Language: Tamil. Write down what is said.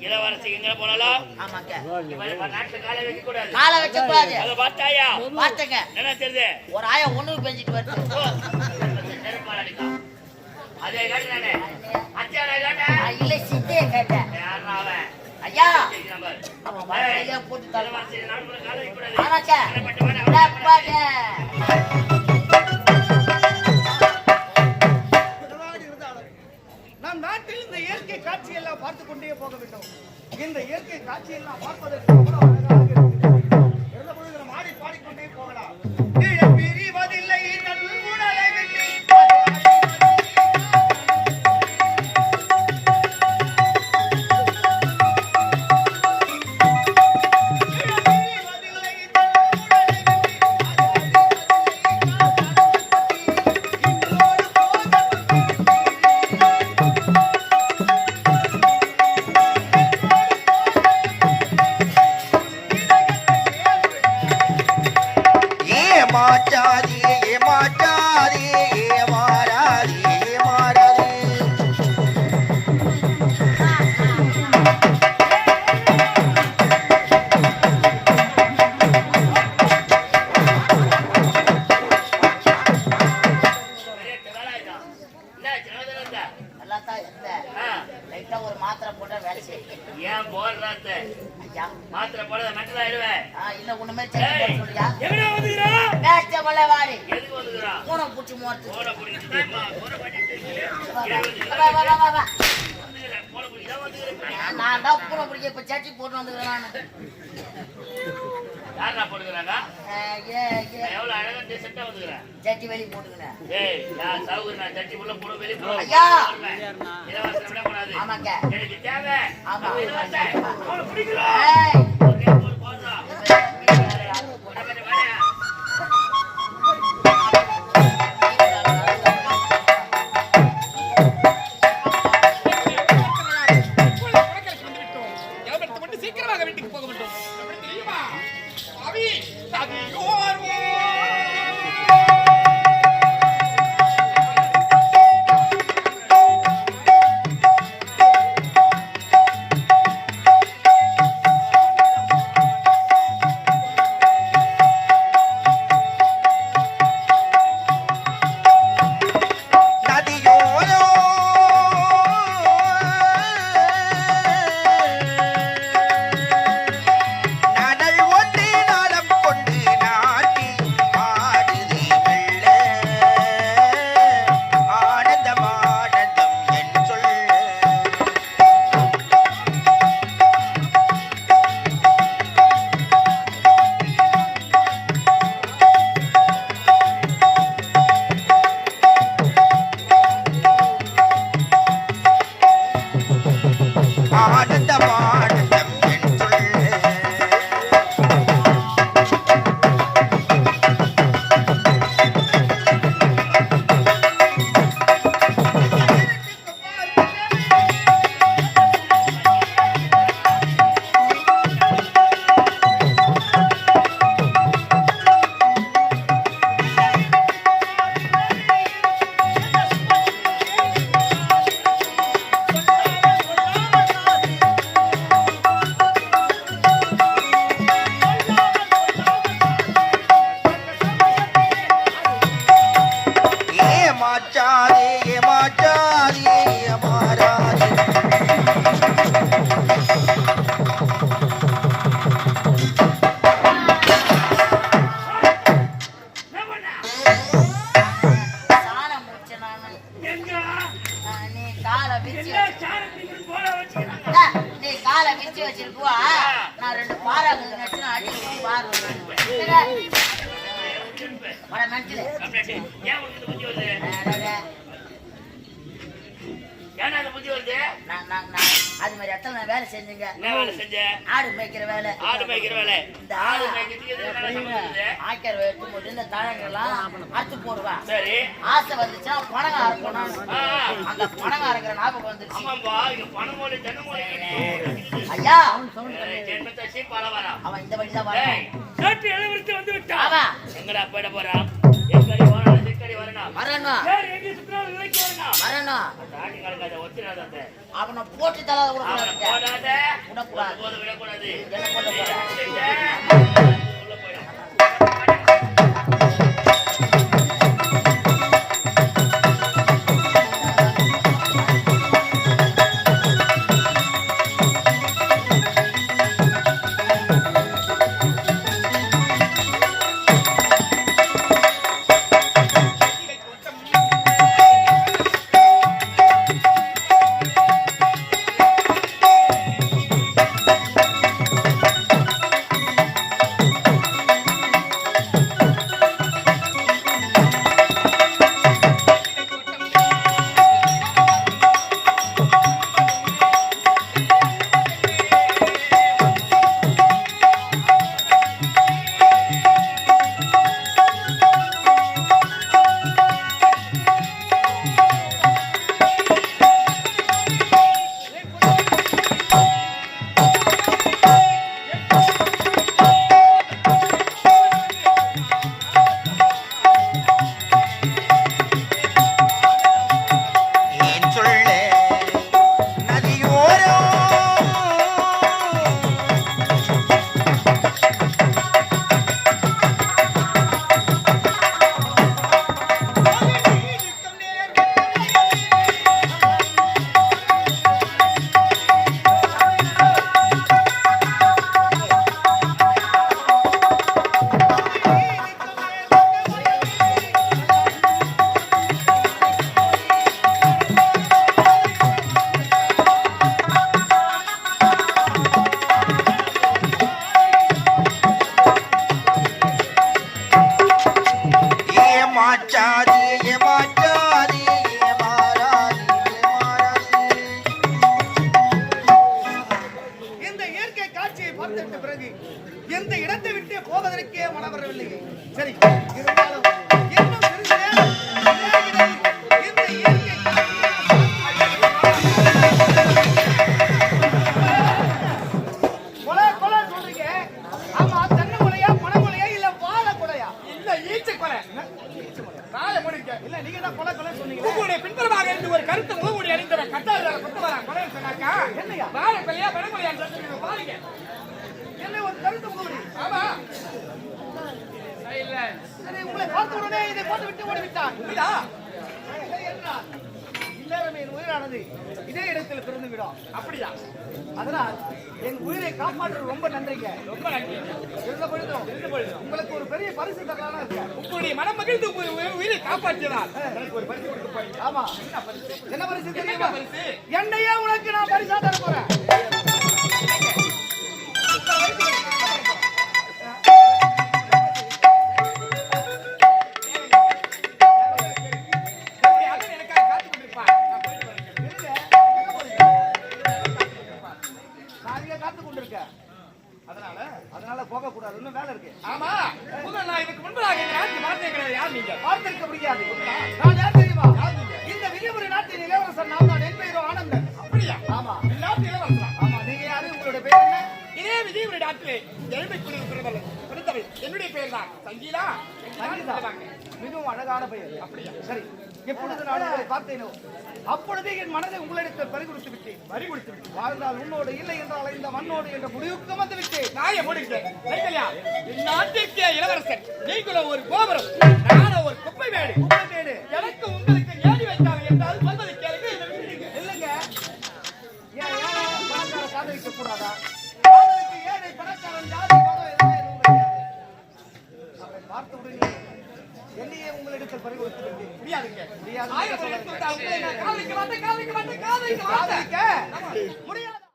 இளவரசி எங்க போனாலும் ஆமாங்க நாட்டுல காலை வைக்க கூடாது. காலை வைக்க கூடாது. அத பார்த்தாயா? பார்த்தங்க. என்ன தெரியுது? ஒரு ஆயா ஒண்ணுக்கு பெஞ்சிட்டு வருது. அதே கேட்டு நானே அச்சாரா கேட்ட இல்ல சித்தே கேட்டேன். யாரா அவன்? ஐயா அவன் வரையில போட்டு தரமா. இளவரசி நாட்டுல காலை வைக்க கூடாது. ஆமாங்க. நம் நாட்டில் இந்த இயற்கை காட்சியெல்லாம் பார்த்து கொண்டே போக வேண்டும். இந்த இயற்கை காட்சியெல்லாம் பார்ப்பதற்கு கூட அழகாக இருக்கிறது. எந்த பொழுது நாம் ஆடி பாடிக்கொண்டே போகலாம். பிரிவதில்லை நல் உடலை வெட்டி மாத்திரை போடாத மெட்டல் ஆயிடுவேன். இல்ல ஒண்ணுமே செக் பண்ண சொல்லியா? எங்கடா வந்துறா? பேட்ச் மொள்ள வாடி. எதுக்கு வந்துறா? பூனை புடிச்சு மோர்த்து. போன புடிச்சிட்டு போன பண்ணிட்டு. வா. போன புடிச்சா வந்துறேன். நான் தான் பூனை புடிக்க இப்ப சட்டி போட்டு வந்துறேன் நான். யாரா போடுறாங்க? ஏ எவ்வளவு அழகா டீசென்ட்டா வந்துறேன். சட்டி வெளிய போடுங்கடா. ஏய் நான் சாவுறேன் நான் சட்டி உள்ள போட வெளிய போ. ஐயா இளவரசி விட கூடாது. ஆமாங்க. எனக்கு தேவை. ஆமா. இளவரசி போன பிடிக்குறா. ஏய் ஓகே போடு போடுறா. அது மாதிரி இடத்துல நான் வேலை செஞ்சேங்க. என்ன வேலை செஞ்ச? ஆடு மேய்க்கிற வேலை. ஆடு மேய்க்கிற வேலை. இந்த ஆடு மேய்க்கிறதுக்கு எதுக்கு வேலை பண்ணுது? ஆக்கர் எடுத்தும்போது இந்த தழங்கெல்லாம் அறுத்து போடுவேன். சரி. ஆசை வந்துச்சுன்னா பணங்க அறுக்கணும். அந்த பணங்க அறுக்கிற ஞாபகம் வந்துருச்சு. ஆமாம்பா, இங்க பணமோலி தென்னமோலி ஐயா ஜென்மத்தை சீப்பால வரா. அவன் இந்த வழிதான் வரான். நாட்டு இளவரசி வந்து விட்டா. ஆமா. எங்கடா போயிட போறான்? எங்கடி வரணும்? எங்கடி வரணும்? வரணும். வேற எங்க சுத்துறாலும் விலைக்கு வரணும். வரணும். வேணும்? அந்த ஆட்டி கலக்காத ஒத்திராத அந்த அவனை போட்டு தலை அவனை விடக்கூடாது. போடாத விடக்கூடாது. போது விடக்கூடாது என்ன பண்ண போற? உள்ள போயிடும் இந்த இயற்கை காட்சியை பார்த்துவிட்ட பிறகு எந்த இடத்தை விட்டு போவதற்கே மனம் வரவில்லை. சரி, இருந்தாலும் இன்னும் சிறிது நேரம் இந்த இயற்கை கொலை கொலை சொல்றீங்க. ஆமா, தென்னை கொலையா, பனை கொலையா, இல்ல வாழை கொலையா? இல்ல ஈச்ச கொலை நாளை முடிக்க இல்ல, நீங்க தான் கொலை கொலை சொன்னீங்க. உங்களுடைய பின்புறமாக இருந்து ஒரு கருத்து முகமூடி அணிந்தவன் கட்டாத கொண்டு வரா கொலை சொன்னாக்கா என்னையா? வாழை கொலையா பனை கொலையா பாருங்க. என்ன ஒரு கருத்து முகவரி? ஆமா இல்ல சரி, உங்களை பார்த்த உடனே இதை போட்டு விட்டு ஓடி விட்டான். புரியுதா? இந்நேரம் என் உயிரானது இதே இடத்தில் பிறந்து விடும். அப்படியா? அதனால் என் உயிரை காப்பாற்ற ரொம்ப நன்றிங்க. ரொம்ப நன்றி. இருந்த பொழுதும் உங்களுக்கு ஒரு பெரிய பரிசு தரலாம்னு இருக்கேன். உங்களுடைய மனம் மகிழ்ந்து உயிரை காப்பாற்றினார் எனக்கு ஒரு பரிசு கொடுக்க போறீங்க. ஆமா, என்ன பரிசு தெரியுமா? என்ன பரிசு? என்னையே உனக்கு நான் பரிசா தர போறேன். அதன் எனக்காக காத்துக் கொண்டிருப்பார். நான் போயிட்டு வரேன். இருங்க, எங்க போறீங்க? நான் இங்க காத்து கொண்டிருக்கேன். அதனால போக கூடாது. இன்னும் வேலை இருக்கு. ஆமா முதல் நான் இதுக்கு முன்பதாக இந்த நாட்டு வார்த்தை கிடையாது. யார் நீங்க? பார்த்திருக்க முடியாது. நான் யார் தெரியுமா? இந்த விஜயபுரி நாட்டின் இளவரசர் நான் தான். என் பெயரோ ஆனந்தன். அப்படியா? ஆமா. இந்நாட்டு இளவரசரா? ஆமா, நீங்க யாரு? உங்களுடைய பேர் என்ன? இதே விஜயபுரி நாட்டிலே எழுமை பிறந்தவள் என்னுடைய பெயர் தான் சங்கீதா. சங்கீதா. மிகவும் அழகான பெயர். அப்படியா? சரி, எப்பொழுது நான் உங்களை பார்த்தேனோ அப்பொழுதே என் மனதை உங்களிடத்தில் பறிகொடுத்து விட்டேன். வரி கொடுத்து விட்டு வாழ்ந்தால் உன்னோடு, இல்லை என்றால் இந்த மண்ணோடு என்ற முடிவுக்கு வந்து விட்டேன். நாயை முடிக்கிறேன். இந்நாட்டிற்கே இளவரசர் நீங்களும் ஒரு கோபுரம், நானும் ஒரு குப்பை மேடு. கேடு எனக்கு உங்களுக்கு ஏடி வைத்தாங்க என்றால் சொல்வதை கேளுங்க. இல்லைங்க. ஏன் பணக்கார காதலிக்க கூடாதா? காதலுக்கு ஏழை பணக்காரன் ஜாதி மதம் எதுவுமே எதுவும் கிடையாது. அவரை பார்த்த உடனே என்னையே உங்களிடத்தில் பறிகொடுத்து விட்டேன். முடியாதுங்க. முடியாது. ஆயிரம் எடுத்து விட்டா உங்களை நான் காதலிக்க மாட்டேன், காதலிக்க மாட்டேன், காதலிக்க மாட்டேன். காதலிக்க முடியாது.